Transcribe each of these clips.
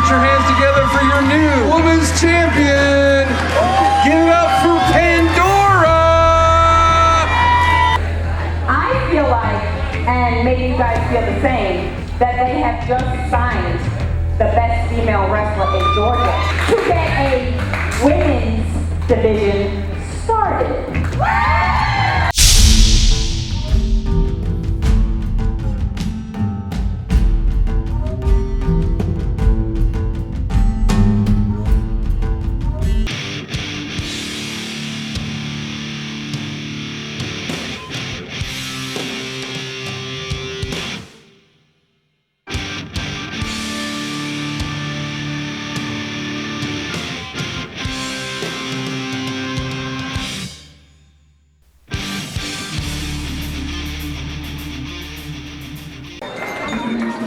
put your hands together for your new women's champion. Give it up for Pandora. I feel like, and maybe you guys feel the same, that they have just signed the best female wrestler in Georgia to get a women's division started.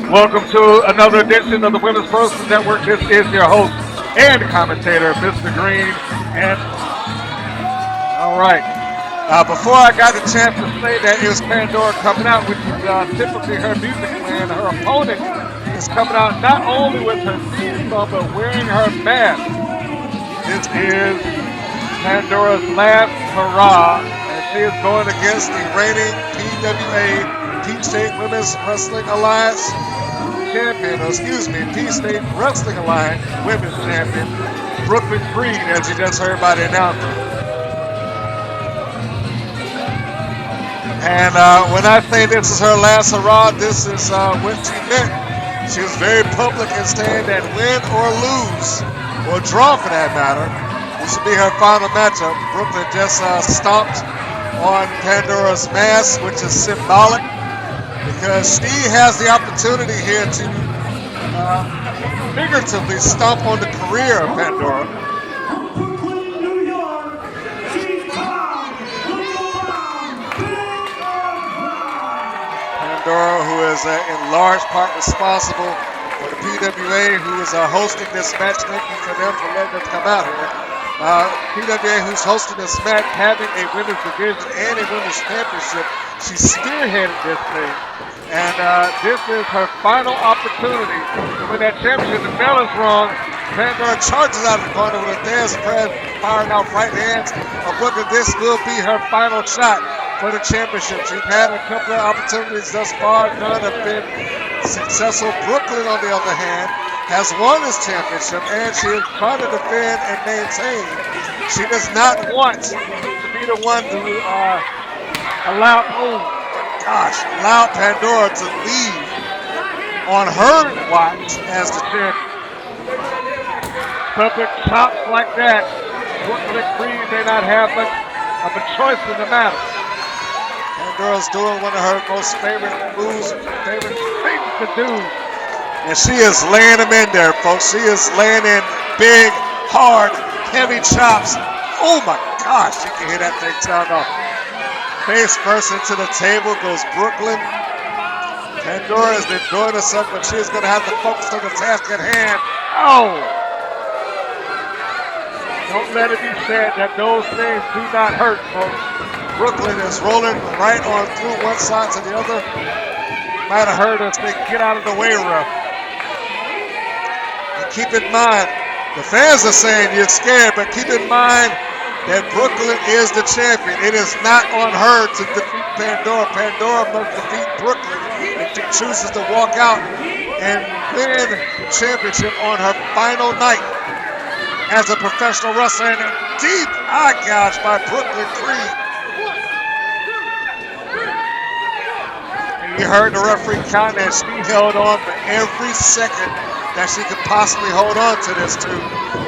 Welcome to another edition of the Women's Pro Wrestling Network. This is your host and commentator, Mr. Green. And all right, before I got the chance to say that it was Pandora coming out, which is typically her music plan, her opponent is coming out not only with her theme song, but wearing her mask. This is Pandora's last hurrah, and she is going against the reigning PWA, Peach State Women's Wrestling Alliance champion, Peach State Wrestling Alliance Women's Champion, Brooklyn Creed, as you just heard by the announcer. And when I say this is her last hurrah, this is what she meant. She was very public in saying that win or lose, or draw for that matter, this will be her final matchup. Brooklyn just stomped on Pandora's mask, which is symbolic, because she has the opportunity here to figuratively stomp on the career of Pandora. Pandora, who is in large part responsible for the PWA, who is hosting this match. Thank you for them for letting us come out here. PWA, who's hosting this match, having a women's division and a women's championship. She spearheaded this thing. And this is her final opportunity to win that championship. The bell is rung. Pandora charges out of the corner with a dance press, firing off right hands of Brooklyn. This will be her final shot for the championship. She's had a couple of opportunities thus far. None have been successful. Brooklyn, on the other hand, has won this championship, and she is trying to defend and maintain. She does not want to be the one to allow Pandora to leave on her watch as the champion. Public chops like that, Brooklyn Creed may not have much of a choice in the matter. Pandora's doing one of her most favorite moves, favorite things to do. And she is laying them in there, folks. She is laying in big, hard, heavy chops. Oh my gosh, you can hear that thing sound off. Face first into the table goes Brooklyn. Pandora has been doing herself, but she's going to have to focus on the task at hand. Oh! Don't let it be said that those things do not hurt, folks. Brooklyn is rolling right on through one side to the other. Might have heard us say, get out of the way, ref. And keep in mind, the fans are saying you're scared, but keep in mind that Brooklyn is the champion. It is not on her to defeat Pandora. Pandora must defeat Brooklyn if she chooses to walk out and win the championship on her final night as a professional wrestler. And a deep eye gouge by Brooklyn Creed. And you heard the referee count that she held on for every second that she could possibly hold on to this too.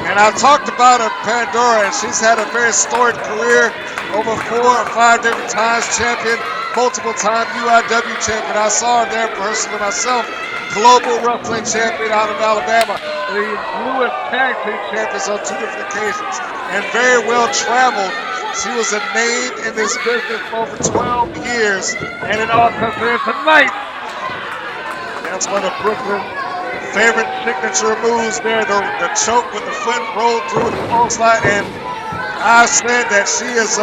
And I talked about her, Pandora, and she's had a very storied career, over 4 or 5 different times champion, multiple time UIW champion. I saw her there personally myself, global wrestling champion out of Alabama, the newest tag team champions on 2 different occasions, and very well traveled. She was a name in this business for over 12 years, and it all comes in tonight. That's one of Brooklyn's favorite signature moves there, the choke with the foot rolled through the pole slide, and I said that she is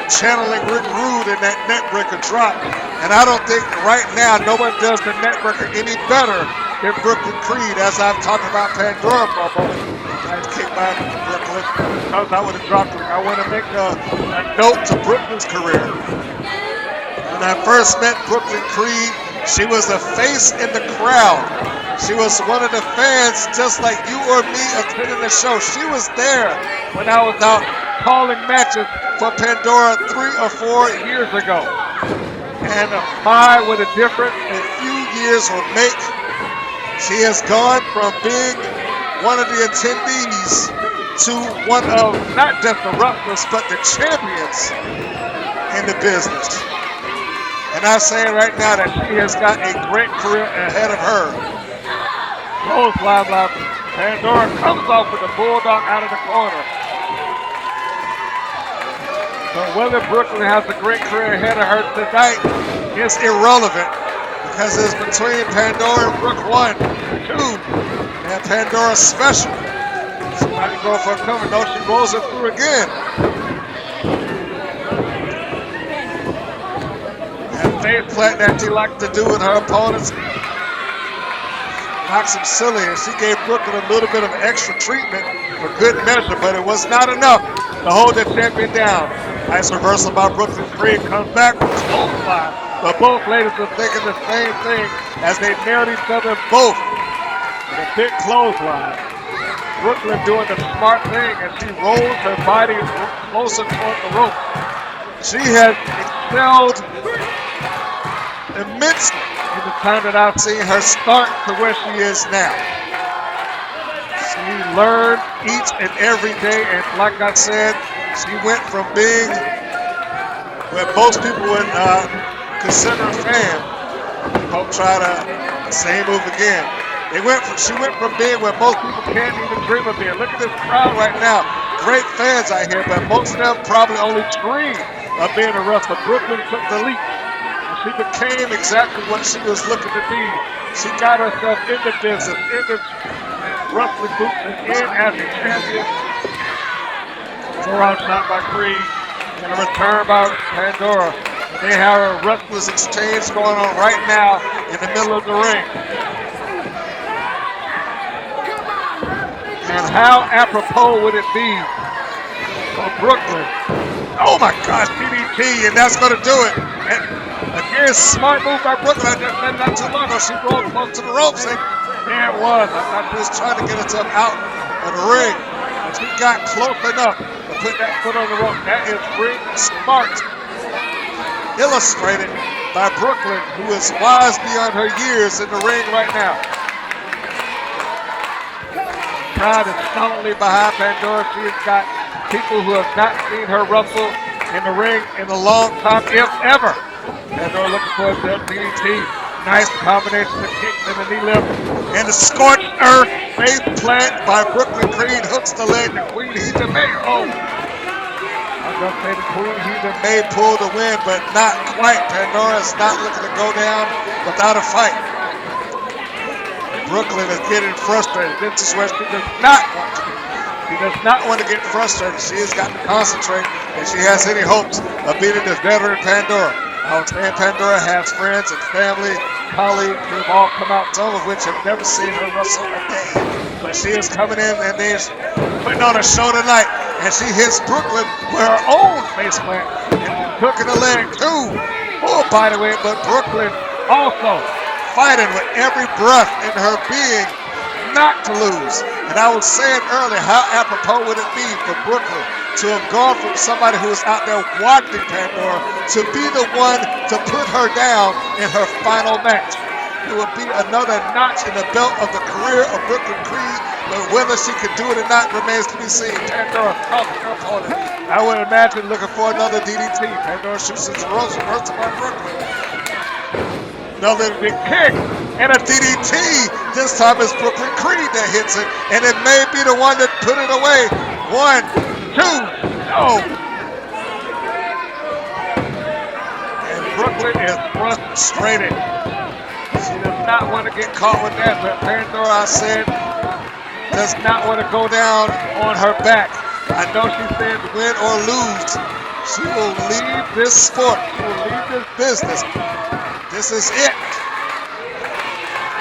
channeling Rick Rude in that neckbreaker drop, and I don't think right now no one does the neckbreaker any better than Brooklyn Creed, as I've talked about Pandora for a moment. Nice kick by Brooklyn. Because I would have dropped her. I want to make a note to Brooklyn's career. When I first met Brooklyn Creed, she was a face in the crowd. She was one of the fans, just like you or me attending the show. She was there when I was out calling matches for Pandora 3 or 4 years ago. And my, what a difference a few years will make. She has gone from being one of the attendees to one of not just the wrestlers, but the champions in the business. And I'm saying right now that she has got a great career ahead of her. Clothesline by Pandora comes off with the bulldog out of the corner. But whether Brooklyn has a great career ahead of her tonight is irrelevant because it's between Pandora and Brooke 1, 2, and Pandora's special. She might go for a cover. No, she rolls it through again. That face plant that she likes to do with her opponents knocks him silly, and she gave Brooklyn a little bit of extra treatment for good measure, but it was not enough to hold the champion down. Nice reversal by Brooklyn Creed, comes back with clothesline. But both ladies were thinking the same thing as they nailed each other both with a big clothesline. Brooklyn doing the smart thing as she rolls her body closer toward the rope. She has excelled immensely in the time that I've seen her start to where she is now. She learned each and every day, and like I said, she went from being what most people would consider a fan. Hope try to same move again. She went from being what most people can't even dream of being. Look at this crowd right now. Great fans out here, but most of them probably only dream of being a wrestler. Brooklyn took the leap. She became exactly what she was looking to be. She got herself in the business, in the wrestling boots, and in as a champion. 4-out shot by Creed, and a return by Pandora. They have a wrestlers exchange going on right now in the middle of the ring. And how apropos would it be for Brooklyn? Oh my gosh, DDT, and that's going to do it. And again, smart move by Brooklyn. I just said not too long ago. She rolled close to the ropes, and there it was. I thought she was trying to get herself out of the ring. And she got close enough to put that foot on the rope. That is ring smart. Illustrated by Brooklyn, who is wise beyond her years in the ring right now. Crowd is solidly behind Pandora. She has got people who have not seen her wrestle in the ring in a long time, if ever. Pandora looking for a DDT. Nice combination of kicks and the knee lift. And the scorched earth face plant by Brooklyn Creed hooks the leg. The Queen Heather May. Oh, I was going to say the Queen Heather May pull the win, but not quite. Pandora is not looking to go down without a fight. Brooklyn is getting frustrated. This is where she does not want to be. She does not want to get frustrated. She has got to concentrate if she has any hopes of beating this veteran Pandora. I was saying Pandora has friends and family, colleagues who have all come out, some of which have never seen her wrestle a day. But she is coming in and they're putting on a show tonight. And she hits Brooklyn with her own face plant. And hooking the leg too. Full body weight, but Brooklyn also fighting with every breath in her being not to lose. And I was saying earlier, how apropos would it be for Brooklyn to have gone from somebody who was out there watching Pandora to be the one to put her down in her final match. It would be another notch in the belt of the career of Brooklyn Creed, but whether she could do it or not remains to be seen. Pandora calling her opponent. I would imagine looking for another DDT. Pandora shoots his reversal by Brooklyn. Another big kick and a DDT. This time it's Brooklyn Creed that hits it, and it may be the one that put it away. 1, 2, no. And Brooklyn is frustrated. She does not want to get caught with that, but Pandora, I said, does not want to go down on her back. I know she said win or lose, she will leave this sport. She will leave this business. This is it.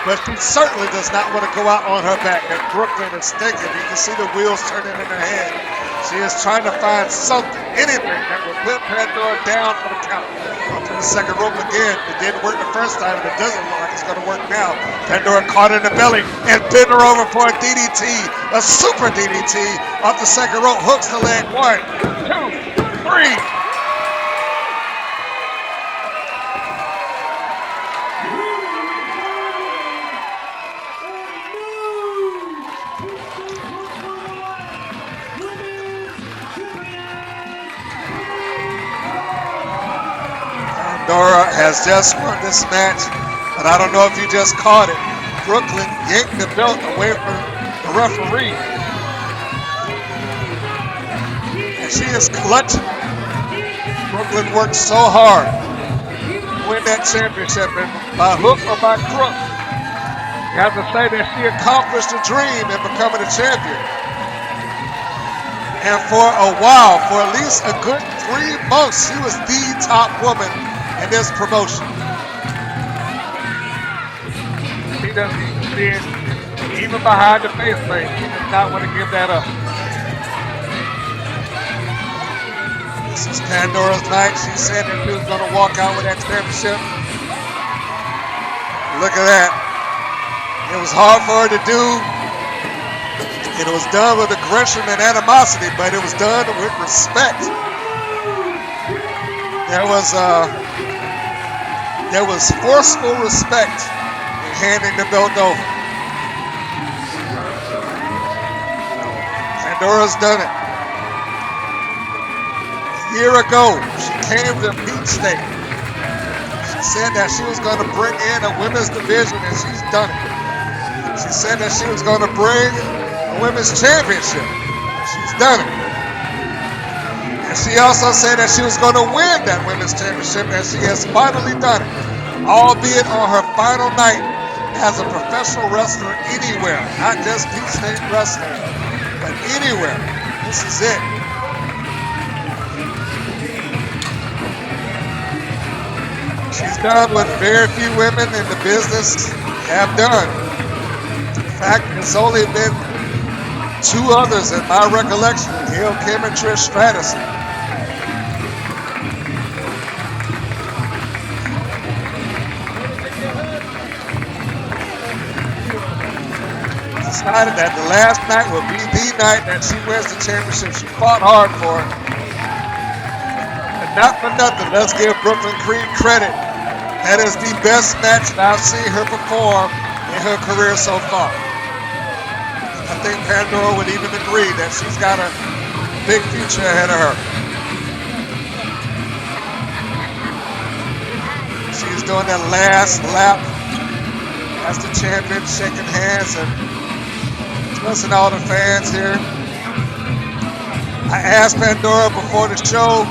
but she certainly does not want to go out on her back. And Brooklyn is thinking. You can see the wheels turning in her head. She is trying to find something, anything that will put Pandora down for the count. Up to the second rope again. It didn't work the first time, and it doesn't look like it's going to work now. Pandora caught in the belly and bent her over for a DDT, a super DDT. Off the second rope, hooks the leg. 1, 2, 3. Pandora has just won this match, but I don't know if you just caught it. Brooklyn yanked the belt away from the referee. And she is clutching. Brooklyn worked so hard to win that championship, and by hook or by crook, you have to say that she accomplished a dream in becoming a champion. And for a while, for at least a good 3 months, she was the top woman in this promotion. She doesn't even see it, even behind the faceplate. She does not want to give that up. This is Pandora's night. She said that she was going to walk out with that championship. Look at that. It was hard for her to do. It was done with aggression and animosity, but it was done with respect. There was forceful respect in handing the belt over. Pandora's done it. A year ago, she came to Peach State. She said that she was going to bring in a women's division, and she's done it. She said that she was going to bring a women's championship. She's done it. And she also said that she was going to win that women's championship, and she has finally done it. Albeit on her final night as a professional wrestler anywhere. Not just Peach State wrestling, but anywhere. This is it. She's done what very few women in the business have done. In fact, it's only been 2 others in my recollection, Gail Kim and Trish Stratus. Decided that the last night would be the night that she wins the championship. She fought hard for it. And not for nothing, let's give Brooklyn Creed credit. That is the best match that I've seen her perform in her career so far. I think Pandora would even agree that she's got a big future ahead of her. She's doing that last lap as the champion, shaking hands and listen to all the fans here. I asked Pandora before the show,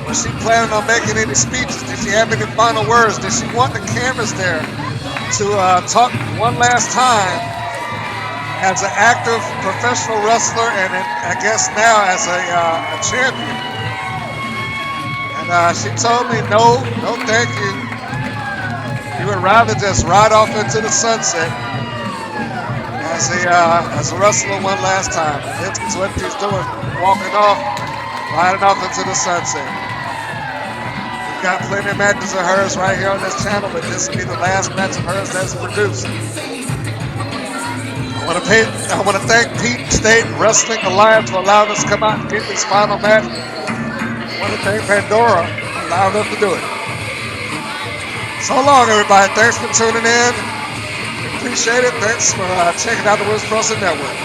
was she planning on making any speeches? Did she have any final words? Did she want the cameras there to talk one last time as an active professional wrestler and I guess now as a champion? And she told me, no, thank you. You would rather just ride off into the sunset as a wrestler one last time. This is what she's doing, walking off, riding off into the sunset. We've got plenty of matches of hers right here on this channel, but this will be the last match of hers that's produced. I want to thank Peach State Wrestling Alliance for allowing us to come out and get this final match. I want to thank Pandora for allowing us to do it. So long, everybody. Thanks for tuning in. Appreciate it. Thanks for checking out the Women's Wrestling Network.